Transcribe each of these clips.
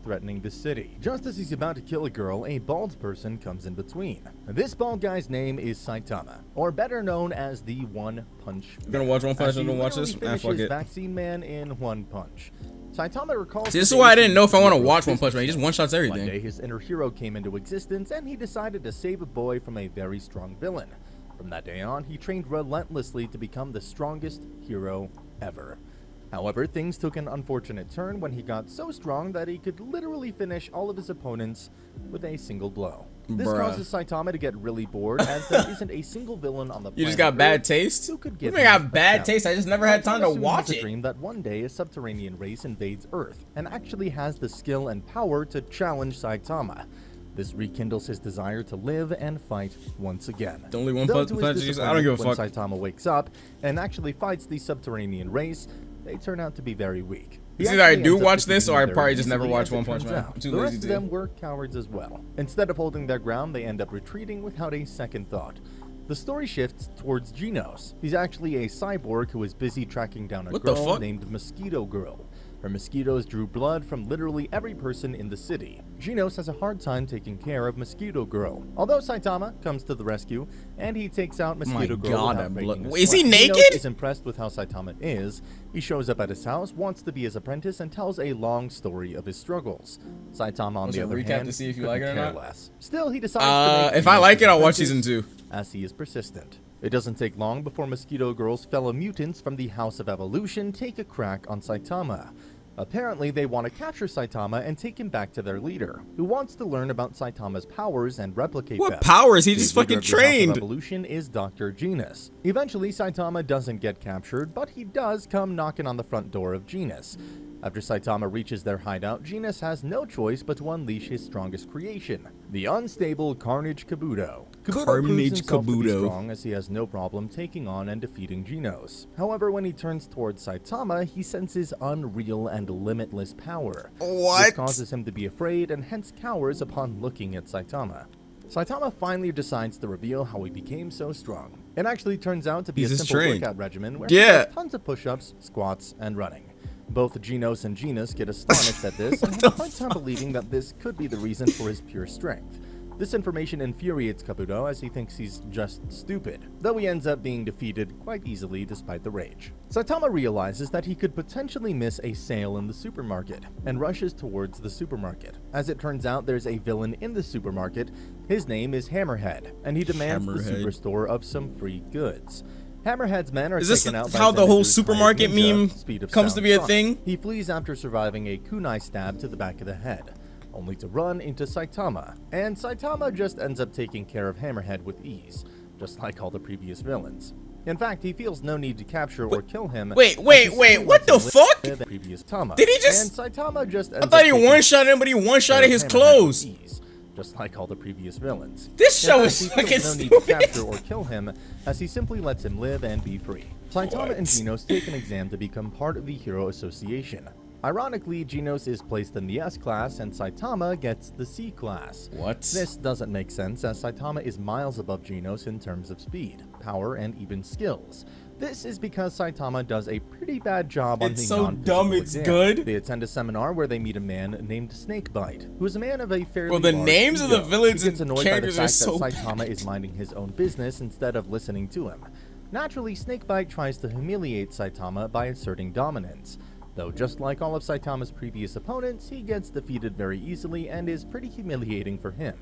threatening the city. Just as he's about to kill a girl, a bald person comes in between. This bald guy's name is Saitama, or better known as the One Punch Man. You're gonna watch One Punch, I'm gonna watch this? Fuck it. Vaccine Man in one punch. Saitama recalls. See, this is why I didn't know if I want to watch One Punch Man. He just one-shots everything. One day, his inner hero came into existence, and he decided to save a boy from a very strong villain. From that day on, he trained relentlessly to become the strongest hero ever. However, things took an unfortunate turn when he got so strong that he could literally finish all of his opponents with a single blow. This causes Saitama to get really bored, as there isn't a single villain on the planet. You just got bad taste? Who could give I got bad taste? I just never had time to watch it. Dream that one day a subterranean race invades Earth and actually has the skill and power to challenge Saitama. This rekindles his desire to live and fight once again. The only one punch, I don't give a fuck. When Saitama wakes up and actually fights the subterranean race, they turn out to be very weak. It's either I do watch this or I probably just never watch One Punch Man. I'm too the lazy rest of them were cowards as well. Instead of holding their ground, they end up retreating without a second thought. The story shifts towards Genos. He's actually a cyborg who is busy tracking down a girl named Mosquito Girl. Her mosquitoes drew blood from literally every person in the city. Genos has a hard time taking care of Mosquito Girl, although Saitama comes to the rescue and he takes out Mosquito Girl without breaking a sweat. Is he naked? Genos is impressed with how Saitama is. He shows up at his house, wants to be his apprentice, and tells a long story of his struggles. Saitama, on the other hand, to see if you like it or not? less. Still, he decides to make if I like it, I'll watch season 2. As he is persistent. It doesn't take long before Mosquito Girl's fellow mutants from the House of Evolution take a crack on Saitama. Apparently, they want to capture Saitama and take him back to their leader, who wants to learn about Saitama's powers and replicate them. What powers? He just fucking trained! The Evolution is Dr. Genos. Eventually, Saitama doesn't get captured, but he does come knocking on the front door of Genos. After Saitama reaches their hideout, Genos has no choice but to unleash his strongest creation, the unstable Carnage Kabuto. Carnage Kabuto. Strong as he has no problem taking on and defeating Genos. However, when he turns towards Saitama, he senses unreal and limitless power. What? This causes him to be afraid and hence cowers upon looking at Saitama. Saitama finally decides to reveal how he became so strong. It actually turns out to be a simple workout regimen where he does tons of push-ups, squats, and running. Both Genos and Genos get astonished at this and have a hard time believing that this could be the reason for his pure strength. This information infuriates Kabuto as he thinks he's just stupid, though he ends up being defeated quite easily despite the rage. Saitama realizes that he could potentially miss a sale in the supermarket and rushes towards the supermarket. As it turns out, there's a villain in the supermarket. His name is Hammerhead, and he demands the superstore of some free goods. Hammerhead's men are taken out by how the whole supermarket meme comes to be a thing? He flees after surviving a kunai stab to the back of the head, only to run into Saitama, and Saitama just ends up taking care of Hammerhead with ease, just like all the previous villains. In fact, he feels no need to capture or kill him. Wait, what the fuck? Did he just... And Saitama just I thought he one-shot him, but he one-shotted his clothes. Just like all the previous villains. This show is fucking stupid. No need to capture or kill him, as he simply lets him live and be free. Saitama and Genos take an exam to become part of the Hero Association. Ironically, Genos is placed in the S class and Saitama gets the C class. What? This doesn't make sense, as Saitama is miles above Genos in terms of speed, power, and even skills. This is because Saitama does a pretty bad job on the non-physical exam. Good. They attend a seminar where they meet a man named Snakebite, who is a man of a fairly the names of the villains and characters are so bad. Saitama is minding his own business instead of listening to him. Naturally, Snakebite tries to humiliate Saitama by asserting dominance. Though just like all of Saitama's previous opponents, he gets defeated very easily and is pretty humiliating for him.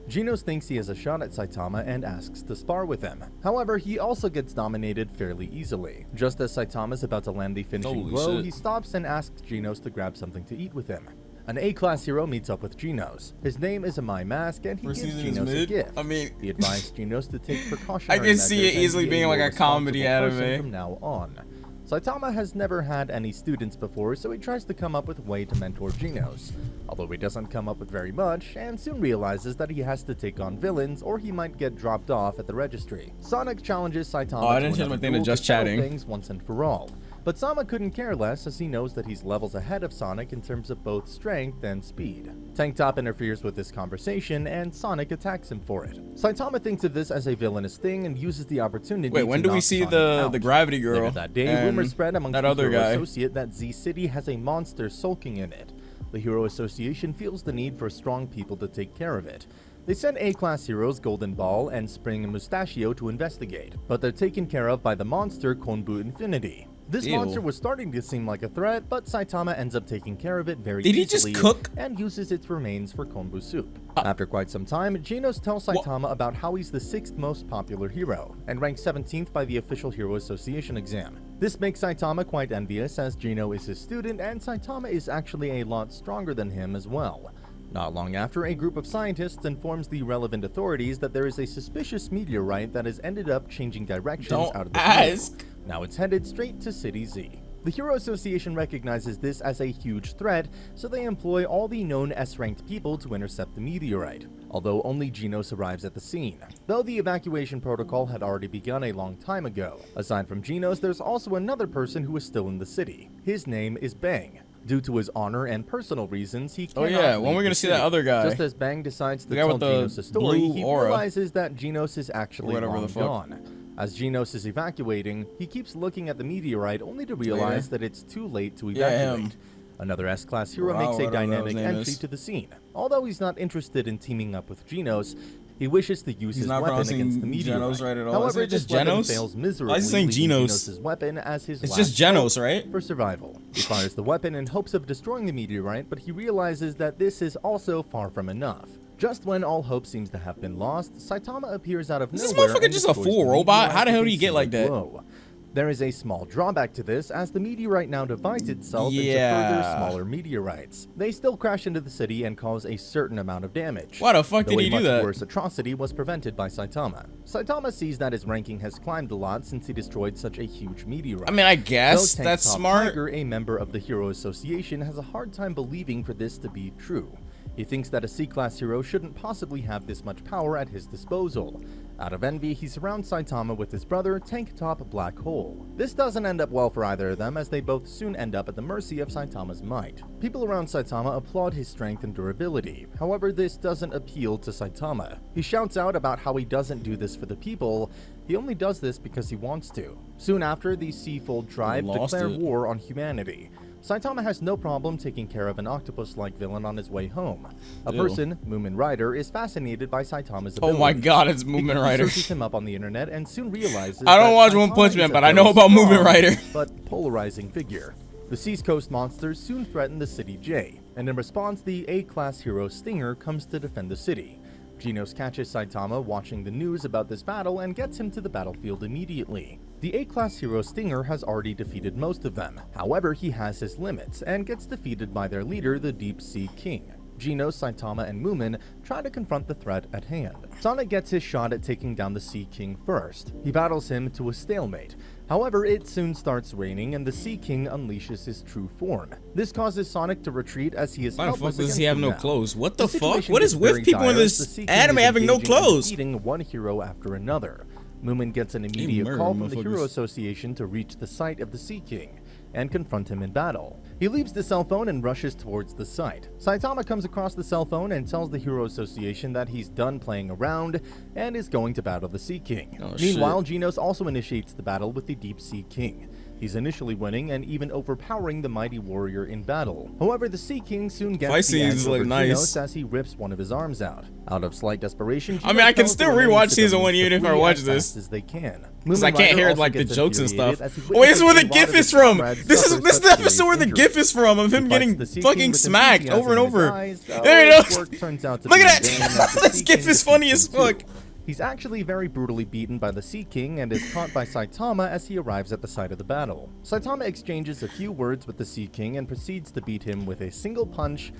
Genos thinks he has a shot at Saitama and asks to spar with him. However, he also gets dominated fairly easily. Just as Saitama is about to land the finishing blow, he stops and asks Genos to grab something to eat with him. An A-class hero meets up with Genos. His name is a My Mask, and he gives Genos a gift. He advised Genos to take precautionary measures. I can see it easily being like a comedy anime. From now on. Saitama has never had any students before, so he tries to come up with a way to mentor Genos. Although he doesn't come up with very much, and soon realizes that he has to take on villains or he might get dropped off at the registry. Sonic challenges Saitama to change my thing to just chatting things once and for all. But Sama couldn't care less, as he knows that he's levels ahead of Sonic in terms of both strength and speed. Tank Top interferes with this conversation, and Sonic attacks him for it. Saitama thinks of this as a villainous thing and uses the opportunity to when do we see the Gravity Girl? Later that day, rumors spread amongst that the other guy associate that Z City has a monster sulking in it. The Hero Association feels the need for strong people to take care of it. They send A-class heroes Golden Ball and Spring and Mustachio to investigate, but they're taken care of by the monster Konbu Infinity. This monster was starting to seem like a threat, but Saitama ends up taking care of it very easily. Did he just cook? And uses its remains for Konbu soup. After quite some time, Genos tells Saitama about how he's the 6th most popular hero, and ranked 17th by the official Hero Association exam. This makes Saitama quite envious, as Genos is his student, and Saitama is actually a lot stronger than him as well. Not long after, a group of scientists informs the relevant authorities that there is a suspicious meteorite that has ended up changing directions out of the field. Now it's headed straight to City Z. The Hero Association recognizes this as a huge threat, so they employ all the known S-ranked people to intercept the meteorite, although only Genos arrives at the scene, though the evacuation protocol had already begun a long time ago. Aside from Genos, there's also another person who is still in the city. His name is Bang. Due to his honor and personal reasons, he cannot when we're gonna see that other guy? Just as Bang decides to tell Genos a story, he realizes that Genos is actually long gone. As Genos is evacuating, he keeps looking at the meteorite only to realize that it's too late to evacuate. Another S-class hero makes a dynamic entry to the scene. Although he's not interested in teaming up with Genos, he wishes to use his weapon against the meteorite. Genos right at all. However, just this weapon Genos? fails miserably, Why is he saying Genos' weapon as his It's last just Genos, right? for survival. He fires the weapon in hopes of destroying the meteorite, but he realizes that this is also far from enough. Just when all hope seems to have been lost, Saitama appears out of nowhere. Is this motherfucker just a full robot? How the hell do you get like that? There is a small drawback to this, as the meteorite now divides itself into further smaller meteorites. They still crash into the city and cause a certain amount of damage. Why the fuck did he do that? A much worse atrocity was prevented by Saitama. Saitama sees that his ranking has climbed a lot since he destroyed such a huge meteorite. I mean, I guess that's smart. Tiger, a member of the Hero Association, has a hard time believing for this to be true. He thinks that a C-class hero shouldn't possibly have this much power at his disposal. Out of envy, he surrounds Saitama with his brother, Tank Top Black Hole. This doesn't end up well for either of them, as they both soon end up at the mercy of Saitama's might. People around Saitama applaud his strength and durability. However, this doesn't appeal to Saitama. He shouts out about how he doesn't do this for the people, he only does this because he wants to. Soon after, the Seafold tribe declare war on humanity. Saitama has no problem taking care of an octopus-like villain on his way home. A person, Moomin Rider, is fascinated by Saitama's ability. Oh my god, it's Moomin Rider. He searches him up on the internet and soon realizes I don't watch One Punch Man, but I know about Moomin Rider. But polarizing figure. The Seas Coast monsters soon threaten the City J, and in response, the A-class hero Stinger comes to defend the city. Genos catches Saitama watching the news about this battle and gets him to the battlefield immediately. The A-class hero Stinger has already defeated most of them. However, he has his limits and gets defeated by their leader, the Deep Sea King. Genos, Saitama, and Moomin try to confront the threat at hand. Sonic gets his shot at taking down the Sea King first. He battles him to a stalemate. However, it soon starts raining and the Sea King unleashes his true form. This causes Sonic to retreat as he is helpless. Why the fuck does he have no clothes? What the fuck? What is with people in this anime having no clothes? Beating one hero after another. Moomin gets an immediate call from the Hero Association to reach the site of the Sea King and confront him in battle. He leaves the cell phone and rushes towards the site. Saitama comes across the cell phone and tells the Hero Association that he's done playing around and is going to battle the Sea King. Meanwhile, Genos also initiates the battle with the Deep Sea King. He's initially winning and even overpowering the mighty warrior in battle. However, the Sea King soon gets the edge over Genos as he rips one of his arms out. Out of slight desperation, I mean, I can still rewatch season 1 even if I watch this. As they can. Because I can't hear like the jokes and stuff. Wait, this is where the GIF is from. This is the episode where the GIF is from of him getting fucking smacked over and over. There it is. Look at that. This GIF is funny as fuck. He's actually very brutally beaten by the Sea King and is caught by Saitama as he arrives at the site of the battle. Saitama exchanges a few words with the Sea King and proceeds to beat him with a single punch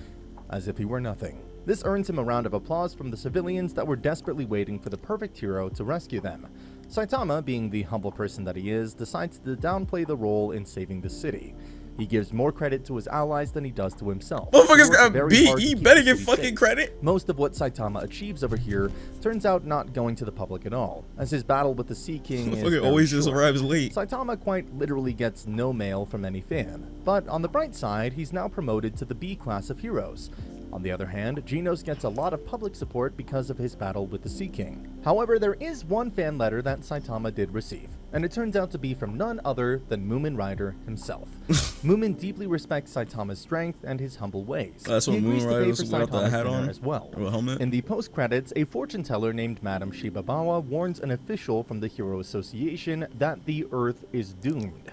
as if he were nothing. This earns him a round of applause from the civilians that were desperately waiting for the perfect hero to rescue them. Saitama, being the humble person that he is, decides to downplay the role in saving the city. He gives more credit to his allies than he does to himself. Motherfucker's got beat. He better get fucking credit. Most of what Saitama achieves over here turns out not going to the public at all, as his battle with the Sea King is always just arrives late. Saitama quite literally gets no mail from any fan. But on the bright side, he's now promoted to the B class of heroes. On the other hand, Genos gets a lot of public support because of his battle with the Sea King. However, there is one fan letter that Saitama did receive, and it turns out to be from none other than Moomin Rider himself. Moomin deeply respects Saitama's strength and his humble ways. That's what Moomin Rider was without the hat on as well. Or helmet. In the post-credits, a fortune teller named Madame Shibabawa warns an official from the Hero Association that the Earth is doomed.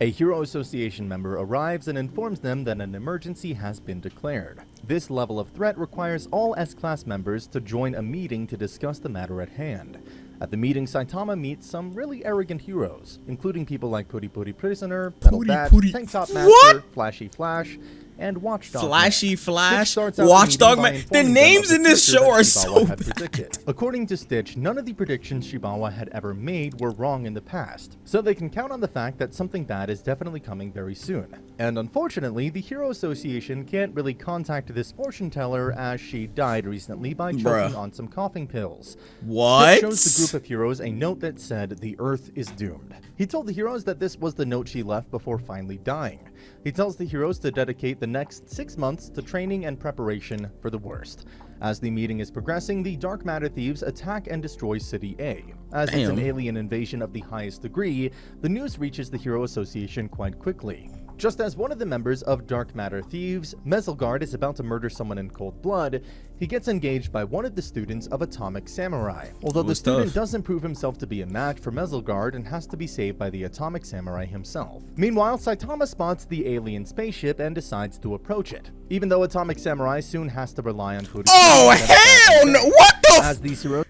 A Hero Association member arrives and informs them that an emergency has been declared. This level of threat requires all S-Class members to join a meeting to discuss the matter at hand. At the meeting, Saitama meets some really arrogant heroes, including people like Puri Puri Prisoner, Metal Bat, Tank Top Master, Flashy Flash, and Watchdog. Flashy Flash, Watchdog Man. The names in this show are so bad. According to Stitch, none of the predictions Shibawa had ever made were wrong in the past, so they can count on the fact that something bad is definitely coming very soon. And unfortunately, the Hero Association can't really contact this fortune teller as she died recently by choking on some coughing pills. What? Stitch shows the group of heroes a note that said the Earth is doomed. He told the heroes that this was the note she left before finally dying. He tells the heroes to dedicate the next 6 months to training and preparation for the worst. As the meeting is progressing, the Dark Matter Thieves attack and destroy City A. As it's an alien invasion of the highest degree, the news reaches the Hero Association quite quickly. Just as one of the members of Dark Matter Thieves, Mezelgard, is about to murder someone in cold blood, he gets engaged by one of the students of Atomic Samurai. Although the student doesn't prove himself to be a match for Mezelgard and has to be saved by the Atomic Samurai himself. Meanwhile, Saitama spots the alien spaceship and decides to approach it, even though Atomic Samurai soon has to rely on Puri. Oh, hell no! What the? As these heroes.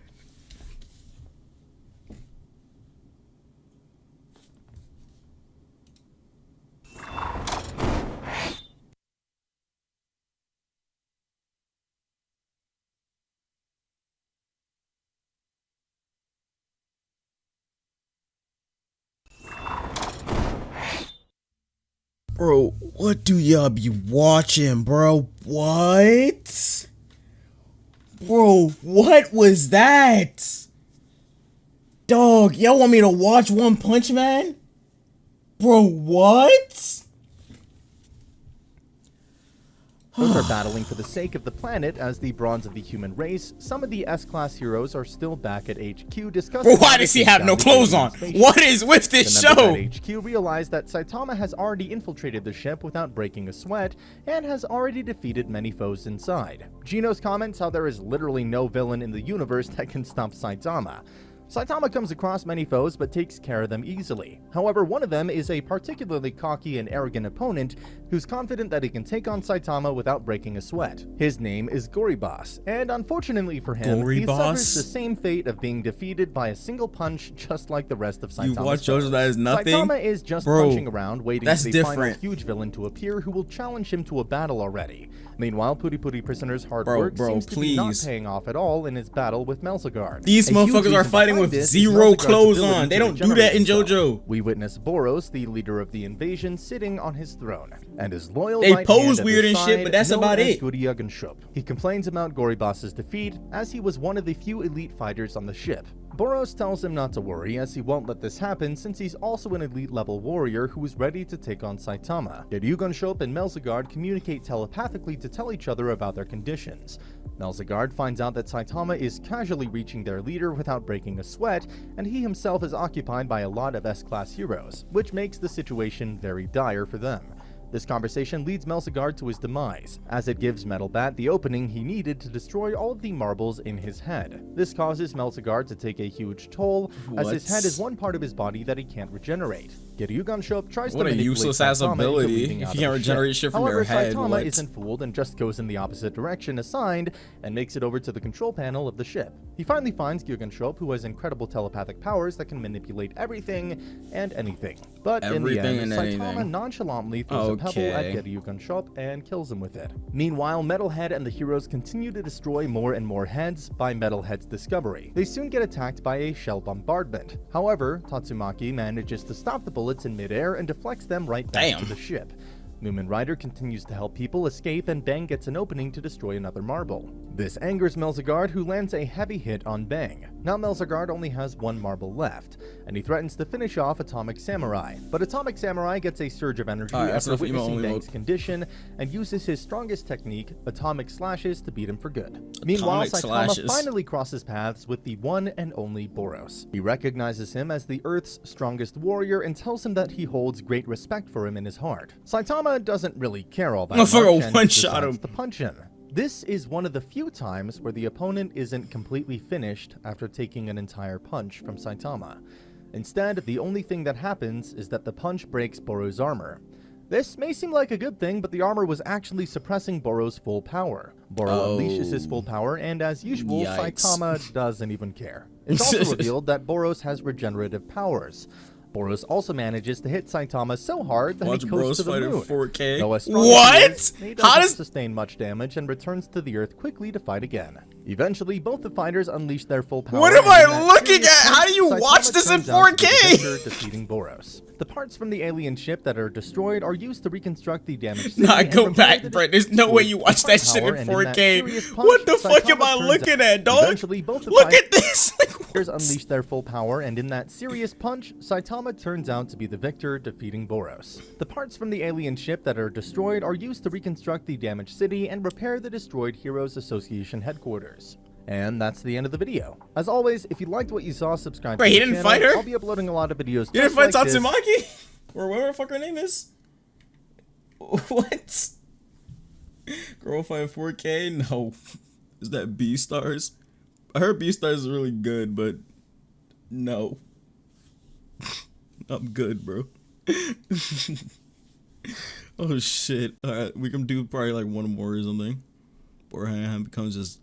Bro, what do y'all be watching, bro? What? Bro, what was that? Dog, y'all want me to watch One Punch Man? Bro, what? Both are battling for the sake of the planet as the bronze of the human race. Some of the S-Class heroes are still back at HQ discussing— Bro, why does he have no clothes on? What is with this show? The members at HQ realize that Saitama has already infiltrated the ship without breaking a sweat and has already defeated many foes inside. Genos comments how there is literally no villain in the universe that can stop Saitama. Saitama comes across many foes but takes care of them easily. However, one of them is a particularly cocky and arrogant opponent who's confident that he can take on Saitama without breaking a sweat. His name is Gorybas, and unfortunately for him, he suffers the same fate of being defeated by a single punch just like the rest of Saitama's You watch JoJo, that is nothing? Saitama is just punching around waiting for the final huge villain to appear who will challenge him to a battle already. Meanwhile, Puri Puri Prisoner's hard work seems to be not paying off at all in his battle with Mezelgard. These motherfuckers are fighting with zero clothes on. They don't do that in JoJo. We witness Boros, the leader of the invasion, sitting on his throne, and his loyal they pose weird and shit, but that's about it. He complains about Gorybas's defeat, as he was one of the few elite fighters on the ship. Boros tells him not to worry, as he won't let this happen since he's also an elite-level warrior who is ready to take on Saitama. Geryugunshop and Mezelgard communicate telepathically to tell each other about their conditions. Mezelgard finds out that Saitama is casually reaching their leader without breaking a sweat, and he himself is occupied by a lot of S-Class heroes, which makes the situation very dire for them. This conversation leads Mezelgard to his demise, as it gives Metal Bat the opening he needed to destroy all of the marbles in his head. This causes Mezelgard to take a huge toll, as his head is one part of his body that he can't regenerate. Geryugunshop tries to manipulate useless ass ability if you can't regenerate shit from your head. Saitama isn't fooled and just goes in the opposite direction assigned and makes it over to the control panel of the ship. He finally finds Geryugunshop, who has incredible telepathic powers that can manipulate everything and anything. But in the end, Saitama nonchalantly throws a pebble at Geryugunshop and kills him with it. Meanwhile, Metalhead and the heroes continue to destroy more and more heads by Metalhead's discovery. They soon get attacked by a shell bombardment. However, Tatsumaki manages to stop the bullets in midair and deflects them right back to the ship. Moomin Rider continues to help people escape, and Bang gets an opening to destroy another marble. This angers Melzigard, who lands a heavy hit on Bang. Now Melzigard only has one marble left, and he threatens to finish off Atomic Samurai. But Atomic Samurai gets a surge of energy after witnessing Bang's condition, and uses his strongest technique, Atomic Slashes, to beat him for good. Meanwhile, Saitama finally crosses paths with the one and only Boros. He recognizes him as the Earth's strongest warrior and tells him that he holds great respect for him in his heart. Saitama doesn't really care all that much and decides to punch him. This is one of the few times where the opponent isn't completely finished after taking an entire punch from Saitama. Instead, the only thing that happens is that the punch breaks Boros' armor. This may seem like a good thing, but the armor was actually suppressing Boros' full power. Boros unleashes his full power, and as usual, Saitama doesn't even care. It's also revealed that Boros has regenerative powers. Boros also manages to hit Saitama so hard that he goes to the moon. 4K. What? He doesn't sustain much damage and returns to the Earth quickly to fight again. Eventually, both the fighters unleash their full power. What am I looking at? How do you watch this in 4K? Defeating Boros. The parts from the alien ship that are destroyed are used to reconstruct the damaged city. Nah, go back, bro. There's no way you watch that shit in 4K. What the fuck am I looking at, dog? Eventually, both the Look at this. Fighters unleash their full power, and in that serious punch, Saitama turns out to be the victor, defeating Boros. The parts from the alien ship that are destroyed are used to reconstruct the damaged city and repair the destroyed Heroes Association headquarters. And that's the end of the video. As always, if you liked what you saw, subscribe to the channel. He didn't fight her? I'll be uploading a lot of videos. You didn't fight Tatsumaki? Or whatever the fuck her name is? What? Girl fight 4K? No. Is that B-Stars? I heard B-Stars is really good, but no. I'm good, bro. Oh shit. Alright, we can do probably like one more or something. Borhan becomes just